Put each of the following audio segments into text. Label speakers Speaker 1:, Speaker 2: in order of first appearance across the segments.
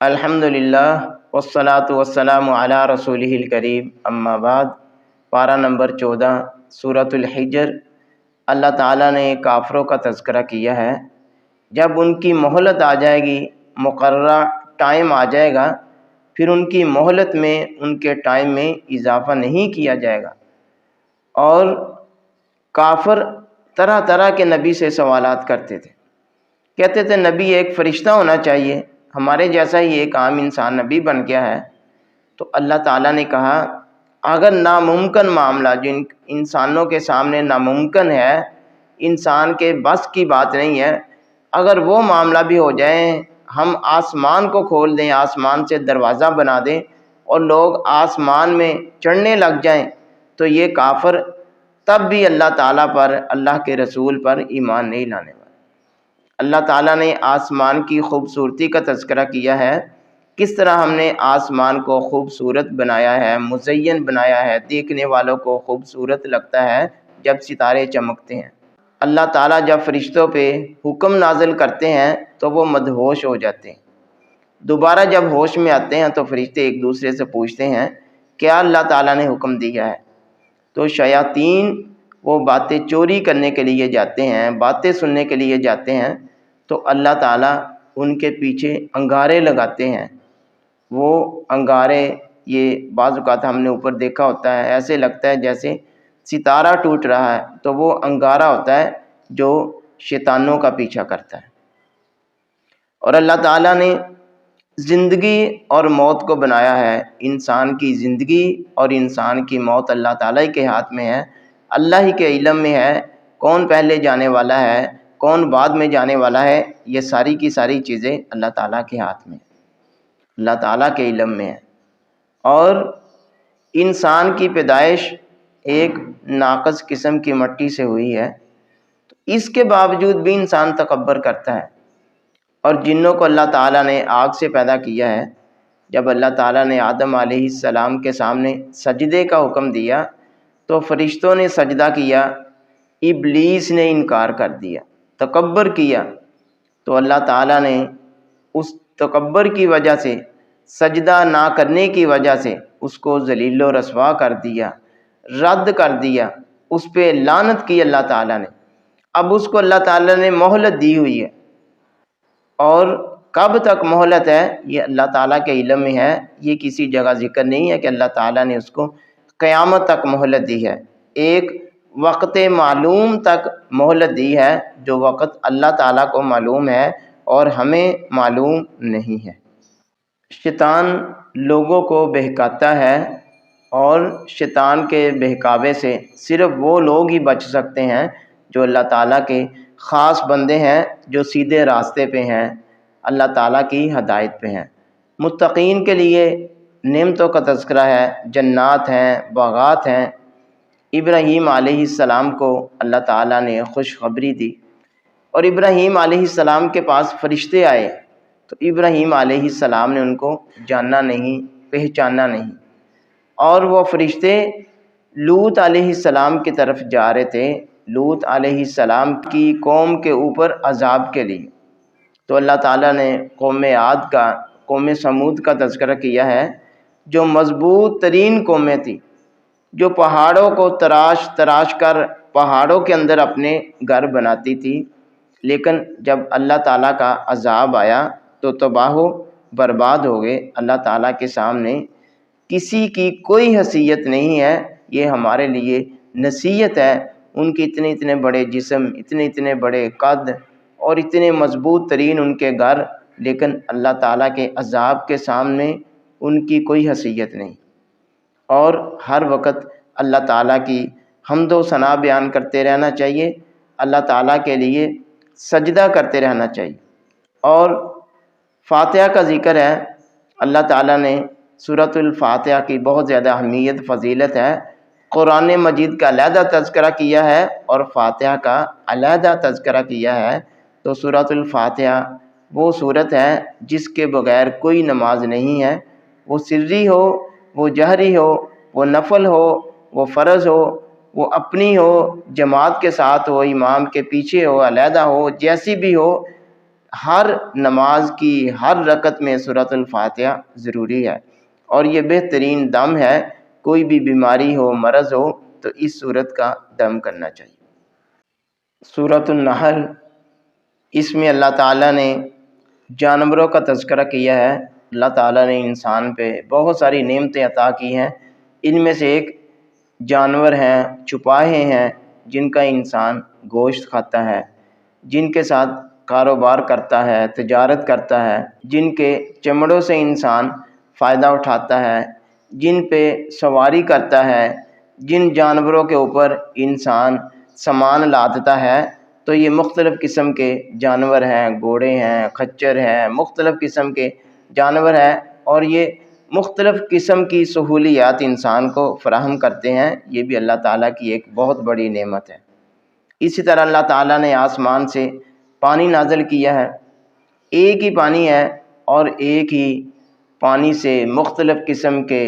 Speaker 1: الحمدللہ والصلاة والسلام علی رسولہ الکریم، اما بعد۔ پارہ نمبر 14 سورۃ الحجر۔ اللہ تعالیٰ نے کافروں کا تذکرہ کیا ہے۔ جب ان کی مہلت آ جائے گی، مقررہ ٹائم آ جائے گا، پھر ان کی مہلت میں ان کے ٹائم میں اضافہ نہیں کیا جائے گا۔ اور کافر طرح طرح کے نبی سے سوالات کرتے تھے، کہتے تھے نبی ایک فرشتہ ہونا چاہیے، ہمارے جیسا ہی ایک عام انسان نبی بن گیا ہے۔ تو اللہ تعالیٰ نے کہا اگر ناممکن معاملہ جو انسانوں کے سامنے ناممکن ہے، انسان کے بس کی بات نہیں ہے، اگر وہ معاملہ بھی ہو جائے، ہم آسمان کو کھول دیں، آسمان سے دروازہ بنا دیں اور لوگ آسمان میں چڑھنے لگ جائیں، تو یہ کافر تب بھی اللہ تعالیٰ پر، اللہ کے رسول پر ایمان نہیں لانے والے۔ اللہ تعالیٰ نے آسمان کی خوبصورتی کا تذکرہ کیا ہے، کس طرح ہم نے آسمان کو خوبصورت بنایا ہے، مزین بنایا ہے، دیکھنے والوں کو خوبصورت لگتا ہے جب ستارے چمکتے ہیں۔ اللہ تعالیٰ جب فرشتوں پہ حکم نازل کرتے ہیں تو وہ مدہوش ہو جاتے ہیں۔ دوبارہ جب ہوش میں آتے ہیں تو فرشتے ایک دوسرے سے پوچھتے ہیں کیا اللہ تعالیٰ نے حکم دیا ہے؟ تو شیاطین وہ باتیں چوری کرنے کے لیے جاتے ہیں، باتیں سننے کے لیے جاتے ہیں، تو اللہ تعالیٰ ان کے پیچھے انگارے لگاتے ہیں۔ وہ انگارے، یہ بعض اوقات ہم نے اوپر دیکھا ہوتا ہے، ایسے لگتا ہے جیسے ستارہ ٹوٹ رہا ہے، تو وہ انگارہ ہوتا ہے جو شیطانوں کا پیچھا کرتا ہے۔ اور اللہ تعالیٰ نے زندگی اور موت کو بنایا ہے، انسان کی زندگی اور انسان کی موت اللہ تعالیٰ کے ہاتھ میں ہے، اللہ ہی کے علم میں ہے، کون پہلے جانے والا ہے، کون بعد میں جانے والا ہے، یہ ساری کی ساری چیزیں اللہ تعالیٰ کے ہاتھ میں، اللہ تعالیٰ کے علم میں ہے۔ اور انسان کی پیدائش ایک ناقص قسم کی مٹی سے ہوئی ہے، تو اس کے باوجود بھی انسان تکبر کرتا ہے۔ اور جنوں کو اللہ تعالیٰ نے آگ سے پیدا کیا ہے، جب اللہ تعالیٰ نے آدم علیہ السلام کے سامنے سجدے کا حکم دیا تو فرشتوں نے سجدہ کیا، ابلیس نے انکار کر دیا، تکبر کیا، تو اللہ تعالیٰ نے اس تکبر کی وجہ سے، سجدہ نہ کرنے کی وجہ سے اس کو ذلیل و رسوا کر دیا، رد کر دیا، اس پہ لعنت کی اللہ تعالیٰ نے۔ اب اس کو اللہ تعالیٰ نے مہلت دی ہوئی ہے، اور کب تک مہلت ہے یہ اللہ تعالیٰ کے علم میں ہے، یہ کسی جگہ ذکر نہیں ہے کہ اللہ تعالیٰ نے اس کو قیامت تک مہلت دی ہے، ایک وقت معلوم تک مہلت دی ہے، جو وقت اللہ تعالیٰ کو معلوم ہے اور ہمیں معلوم نہیں ہے۔ شیطان لوگوں کو بہکاتا ہے، اور شیطان کے بہکاوے سے صرف وہ لوگ ہی بچ سکتے ہیں جو اللہ تعالیٰ کے خاص بندے ہیں، جو سیدھے راستے پہ ہیں، اللہ تعالیٰ کی ہدایت پہ ہیں۔ متقین کے لیے نعمتوں کا تذکرہ ہے، جنات ہیں، باغات ہیں۔ ابراہیم علیہ السلام کو اللہ تعالیٰ نے خوشخبری دی، اور ابراہیم علیہ السلام کے پاس فرشتے آئے، تو ابراہیم علیہ السلام نے ان کو جاننا نہیں، پہچانا نہیں، اور وہ فرشتے لوط علیہ السلام کی طرف جا رہے تھے، لوط علیہ السلام کی قوم کے اوپر عذاب کے لیے۔ تو اللہ تعالیٰ نے قوم عاد کا، قوم سمود کا تذکرہ کیا ہے، جو مضبوط ترین قومیں تھیں، جو پہاڑوں کو تراش تراش کر پہاڑوں کے اندر اپنے گھر بناتی تھی، لیکن جب اللہ تعالیٰ کا عذاب آیا تو تباہ و برباد ہو گئے۔ اللہ تعالیٰ کے سامنے کسی کی کوئی حیثیت نہیں ہے، یہ ہمارے لیے نصیحت ہے۔ ان کے اتنے بڑے جسم، اتنے بڑے قد اور اتنے مضبوط ترین ان کے گھر، لیکن اللہ تعالیٰ کے عذاب کے سامنے ان کی کوئی حیثیت نہیں۔ اور ہر وقت اللہ تعالیٰ کی حمد و ثنا بیان کرتے رہنا چاہیے، اللہ تعالیٰ کے لیے سجدہ کرتے رہنا چاہیے۔ اور فاتحہ کا ذکر ہے، اللہ تعالیٰ نے سورۃ الفاتحہ کی بہت زیادہ اہمیت، فضیلت ہے، قرآن مجید کا علیحدہ تذکرہ کیا ہے اور فاتحہ کا علیحدہ تذکرہ کیا ہے۔ تو سورۃ الفاتحہ وہ سورت ہے جس کے بغیر کوئی نماز نہیں ہے، وہ سری ہو، وہ جہری ہو، وہ نفل ہو، وہ فرض ہو، وہ اپنی ہو، جماعت کے ساتھ ہو، امام کے پیچھے ہو، علیحدہ ہو، جیسی بھی ہو، ہر نماز کی ہر رکعت میں سورۃ الفاتحہ ضروری ہے، اور یہ بہترین دم ہے۔ کوئی بھی بیماری ہو، مرض ہو، تو اس سورت کا دم کرنا چاہیے۔ سورۃ النحل، اس میں اللہ تعالیٰ نے جانوروں کا تذکرہ کیا ہے۔ اللہ تعالیٰ نے انسان پہ بہت ساری نعمتیں عطا کی ہیں، ان میں سے ایک جانور ہیں، چوپائے ہیں، جن کا انسان گوشت کھاتا ہے، جن کے ساتھ کاروبار کرتا ہے، تجارت کرتا ہے، جن کے چمڑوں سے انسان فائدہ اٹھاتا ہے، جن پہ سواری کرتا ہے، جن جانوروں کے اوپر انسان سامان لادتا ہے، تو یہ مختلف قسم کے جانور ہیں، گھوڑے ہیں، خچر ہیں، مختلف قسم کے جانور ہیں، اور یہ مختلف قسم کی سہولیات انسان کو فراہم کرتے ہیں۔ یہ بھی اللہ تعالیٰ کی ایک بہت بڑی نعمت ہے۔ اسی طرح اللہ تعالیٰ نے آسمان سے پانی نازل کیا ہے، ایک ہی پانی ہے، اور ایک ہی پانی سے مختلف قسم کے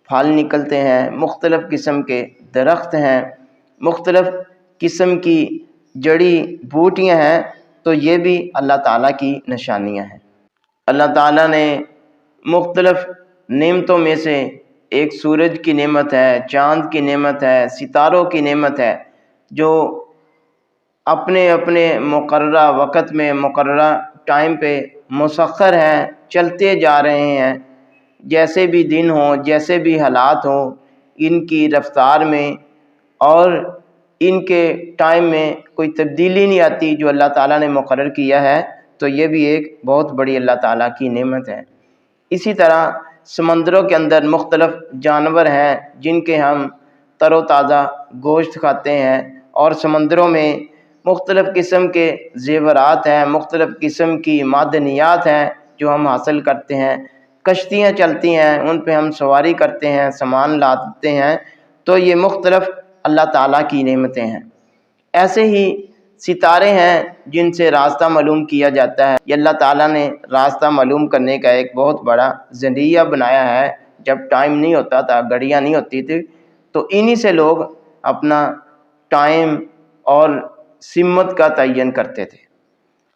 Speaker 1: پھل نکلتے ہیں، مختلف قسم کے درخت ہیں، مختلف قسم کی جڑی بوٹیاں ہیں، تو یہ بھی اللہ تعالیٰ کی نشانیاں ہیں۔ اللہ تعالیٰ نے مختلف نعمتوں میں سے ایک سورج کی نعمت ہے، چاند کی نعمت ہے، ستاروں کی نعمت ہے، جو اپنے اپنے مقررہ وقت میں، مقررہ ٹائم پہ مسخر ہیں، چلتے جا رہے ہیں۔ جیسے بھی دن ہوں، جیسے بھی حالات ہوں، ان کی رفتار میں اور ان کے ٹائم میں کوئی تبدیلی نہیں آتی، جو اللہ تعالیٰ نے مقرر کیا ہے، تو یہ بھی ایک بہت بڑی اللہ تعالیٰ کی نعمت ہے۔ اسی طرح سمندروں کے اندر مختلف جانور ہیں، جن کے ہم تر و تازہ گوشت کھاتے ہیں، اور سمندروں میں مختلف قسم کے زیورات ہیں، مختلف قسم کی معدنیات ہیں جو ہم حاصل کرتے ہیں۔ کشتیاں چلتی ہیں، ان پہ ہم سواری کرتے ہیں، سامان لاتے ہیں، تو یہ مختلف اللہ تعالیٰ کی نعمتیں ہیں۔ ایسے ہی ستارے ہیں جن سے راستہ معلوم کیا جاتا ہے۔ یہ اللہ تعالیٰ نے راستہ معلوم کرنے کا ایک بہت بڑا ذریعہ بنایا ہے۔ جب ٹائم نہیں ہوتا تھا، گھڑیاں نہیں ہوتی تھی، تو انہی سے لوگ اپنا ٹائم اور سمت کا تعین کرتے تھے۔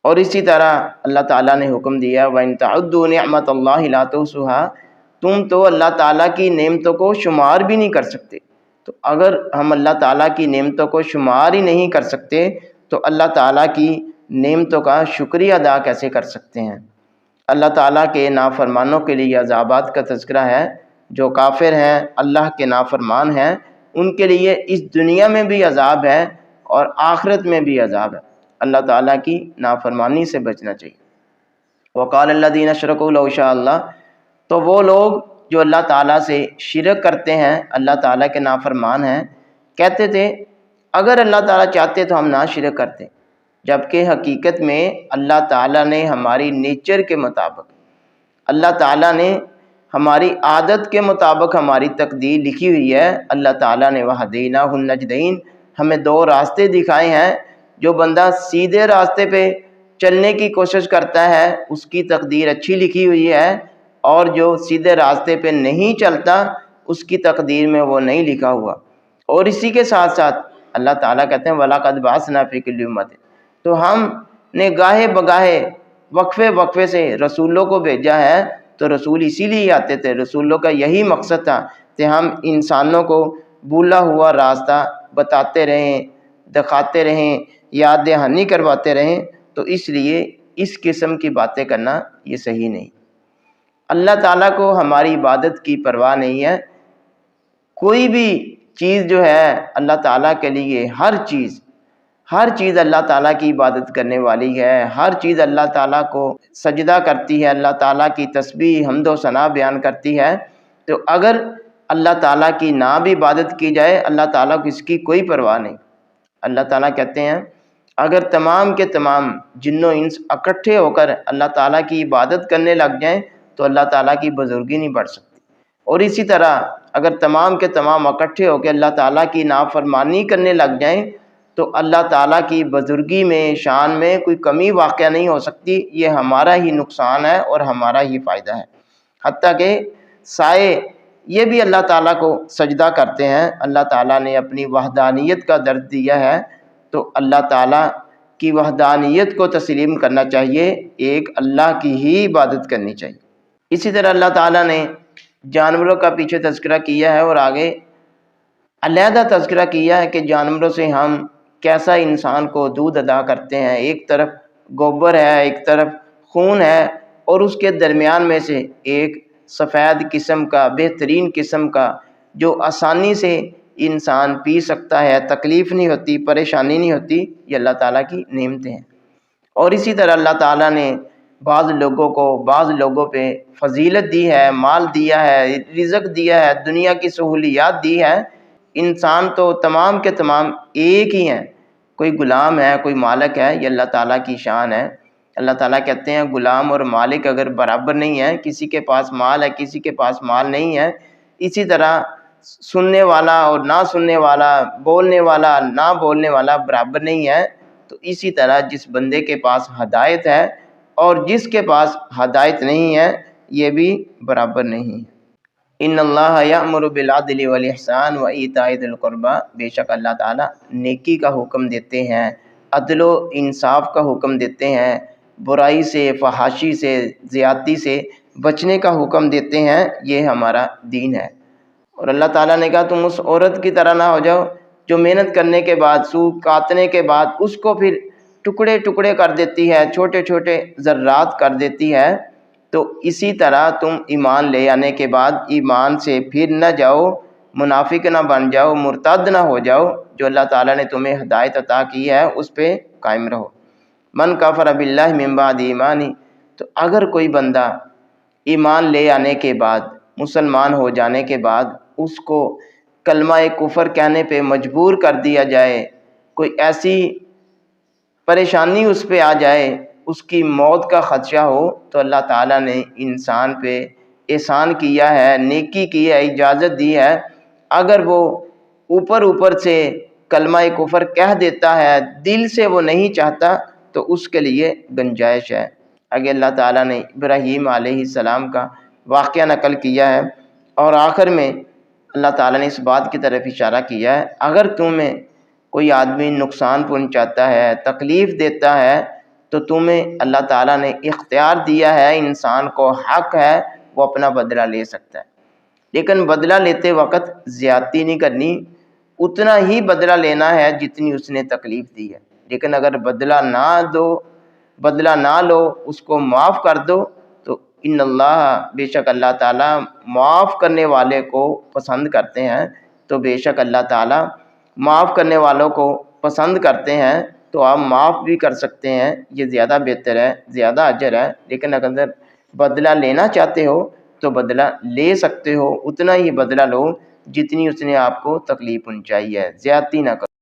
Speaker 1: اور اسی طرح اللہ تعالیٰ نے حکم دیا وَإِن تَعُدُّوا نِعْمَتَ اللَّهِ لَا تُحْصُوهَا، تم تو اللہ تعالیٰ کی نعمتوں کو شمار بھی نہیں کر سکتے۔ تو اگر ہم اللہ تعالیٰ کی نعمتوں کو شمار ہی نہیں کر سکتے، تو اللہ تعالیٰ کی نعمتوں کا شکریہ ادا کیسے کر سکتے ہیں؟ اللہ تعالیٰ کے نافرمانوں کے لیے عذابات کا تذکرہ ہے۔ جو کافر ہیں، اللہ کے نافرمان ہیں، ان کے لیے اس دنیا میں بھی عذاب ہے اور آخرت میں بھی عذاب ہے۔ اللہ تعالیٰ کی نافرمانی سے بچنا چاہیے۔ وقال الذین اشرکوا لو شاء اللہ، تو وہ لوگ جو اللہ تعالیٰ سے شرک کرتے ہیں، اللہ تعالیٰ کے نافرمان ہیں، کہتے تھے اگر اللہ تعالیٰ چاہتے تو ہم نہ شرک کرتے، جبکہ حقیقت میں اللہ تعالیٰ نے ہماری نیچر کے مطابق، اللہ تعالیٰ نے ہماری عادت کے مطابق ہماری تقدیر لکھی ہوئی ہے۔ اللہ تعالیٰ نے وَهَدَيْنَاهُ النَّجْدَيْنِ، ہمیں دو راستے دکھائے ہیں۔ جو بندہ سیدھے راستے پہ چلنے کی کوشش کرتا ہے، اس کی تقدیر اچھی لکھی ہوئی ہے، اور جو سیدھے راستے پہ نہیں چلتا، اس کی تقدیر میں وہ نہیں لکھا ہوا۔ اور اسی کے ساتھ ساتھ اللہ تعالیٰ کہتے ہیں وَلَقَدْ بَعَثْنَا فِي كُلِّ أُمَّةٍ، تو ہم نے گاہے بگاہے وقفے وقفے سے رسولوں کو بھیجا ہے۔ تو رسول اسی لیے آتے تھے، رسولوں کا یہی مقصد تھا کہ ہم انسانوں کو بھولا ہوا راستہ بتاتے رہیں، دکھاتے رہیں، یاد دہانی کرواتے رہیں۔ تو اس لیے اس قسم کی باتیں کرنا یہ صحیح نہیں۔ اللہ تعالیٰ کو ہماری عبادت کی پرواہ نہیں ہے۔ کوئی بھی چیز جو ہے اللہ تعالیٰ کے لیے، ہر چیز اللہ تعالیٰ کی عبادت کرنے والی ہے، ہر چیز اللہ تعالیٰ کو سجدہ کرتی ہے، اللہ تعالیٰ کی تسبیح، حمد و ثنا بیان کرتی ہے۔ تو اگر اللہ تعالیٰ کی نہ بھی عبادت کی جائے، اللہ تعالیٰ کو اس کی کوئی پرواہ نہیں۔ اللہ تعالیٰ کہتے ہیں اگر تمام کے تمام جن و انس اکٹھے ہو کر اللہ تعالیٰ کی عبادت کرنے لگ جائیں، تو اللہ تعالیٰ کی بزرگی نہیں بڑھ سکتی۔ اور اسی طرح اگر تمام کے تمام اکٹھے ہو کے اللہ تعالیٰ کی نافرمانی کرنے لگ جائیں، تو اللہ تعالیٰ کی بزرگی میں، شان میں کوئی کمی واقع نہیں ہو سکتی۔ یہ ہمارا ہی نقصان ہے اور ہمارا ہی فائدہ ہے۔ حتیٰ کہ سائے یہ بھی اللہ تعالیٰ کو سجدہ کرتے ہیں۔ اللہ تعالیٰ نے اپنی وحدانیت کا درس دیا ہے، تو اللہ تعالیٰ کی وحدانیت کو تسلیم کرنا چاہیے، ایک اللہ کی ہی عبادت کرنی چاہیے۔ اسی طرح اللہ تعالیٰ نے جانوروں کا پیچھے تذکرہ کیا ہے اور آگے علیحدہ تذکرہ کیا ہے کہ جانوروں سے ہم کیسا انسان کو دودھ ادا کرتے ہیں۔ ایک طرف گوبر ہے، ایک طرف خون ہے، اور اس کے درمیان میں سے ایک سفید قسم کا، بہترین قسم کا، جو آسانی سے انسان پی سکتا ہے، تکلیف نہیں ہوتی، پریشانی نہیں ہوتی، یہ اللہ تعالیٰ کی نعمتیں ہیں۔ اور اسی طرح اللہ تعالیٰ نے بعض لوگوں پہ فضیلت دی ہے، مال دیا ہے، رزق دیا ہے، دنیا کی سہولیات دی ہے۔ انسان تو تمام کے تمام ایک ہی ہیں، کوئی غلام ہے، کوئی مالک ہے، یہ اللہ تعالیٰ کی شان ہے۔ اللہ تعالیٰ کہتے ہیں غلام اور مالک اگر برابر نہیں ہیں، کسی کے پاس مال ہے، کسی کے پاس مال نہیں ہے، اسی طرح سننے والا اور نہ سننے والا، بولنے والا نہ بولنے والا برابر نہیں ہے، تو اسی طرح جس بندے کے پاس ہدایت ہے اور جس کے پاس ہدایت نہیں ہے، یہ بھی برابر نہیں ہے۔ ان اللہ یأمر بالعدل والاحسان وایتاء ذی القربى، بے شک اللہ تعالیٰ نیکی کا حکم دیتے ہیں، عدل و انصاف کا حکم دیتے ہیں، برائی سے، فحاشی سے، زیادتی سے بچنے کا حکم دیتے ہیں، یہ ہمارا دین ہے۔ اور اللہ تعالیٰ نے کہا تم اس عورت کی طرح نہ ہو جاؤ جو محنت کرنے کے بعد، سوکھ کاٹنے کے بعد اس کو پھر ٹکڑے ٹکڑے کر دیتی ہے، چھوٹے چھوٹے ذرات کر دیتی ہے۔ تو اسی طرح تم ایمان لے آنے کے بعد ایمان سے پھر نہ جاؤ، منافق نہ بن جاؤ، مرتد نہ ہو جاؤ، جو اللہ تعالیٰ نے تمہیں ہدایت عطا کی ہے اس پہ قائم رہو۔ من کفر باللہ من بعد ایمانی، تو اگر کوئی بندہ ایمان لے آنے کے بعد، مسلمان ہو جانے کے بعد اس کو کلمہ کفر کہنے پہ مجبور کر دیا جائے، کوئی ایسی پریشانی اس پہ آ جائے، اس کی موت کا خدشہ ہو، تو اللہ تعالیٰ نے انسان پہ احسان کیا ہے، نیکی کی ہے، اجازت دی ہے۔ اگر وہ اوپر سے کلمہ کفر کہہ دیتا ہے، دل سے وہ نہیں چاہتا، تو اس کے لیے گنجائش ہے۔ آگے اللہ تعالیٰ نے ابراہیم علیہ السلام کا واقعہ نقل کیا ہے، اور آخر میں اللہ تعالیٰ نے اس بات کی طرف اشارہ کیا ہے، اگر تمہیں کوئی آدمی نقصان پہنچاتا ہے، تکلیف دیتا ہے، تو تمہیں اللہ تعالیٰ نے اختیار دیا ہے، انسان کو حق ہے وہ اپنا بدلہ لے سکتا ہے، لیکن بدلہ لیتے وقت زیادتی نہیں کرنی، اتنا ہی بدلہ لینا ہے جتنی اس نے تکلیف دی ہے۔ لیکن اگر بدلہ نہ لو، اس کو معاف کر دو، تو ان اللہ، بے شک اللہ تعالیٰ معاف کرنے والے کو پسند کرتے ہیں۔ تو بے شک اللہ تعالیٰ معاف کرنے والوں کو پسند کرتے ہیں، تو آپ معاف بھی کر سکتے ہیں، یہ زیادہ بہتر ہے، زیادہ اجر ہے۔ لیکن اگر بدلہ لینا چاہتے ہو تو بدلہ لے سکتے ہو، اتنا ہی بدلہ لو جتنی اس نے آپ کو تکلیف پہنچائی ہے، زیادتی نہ کرو۔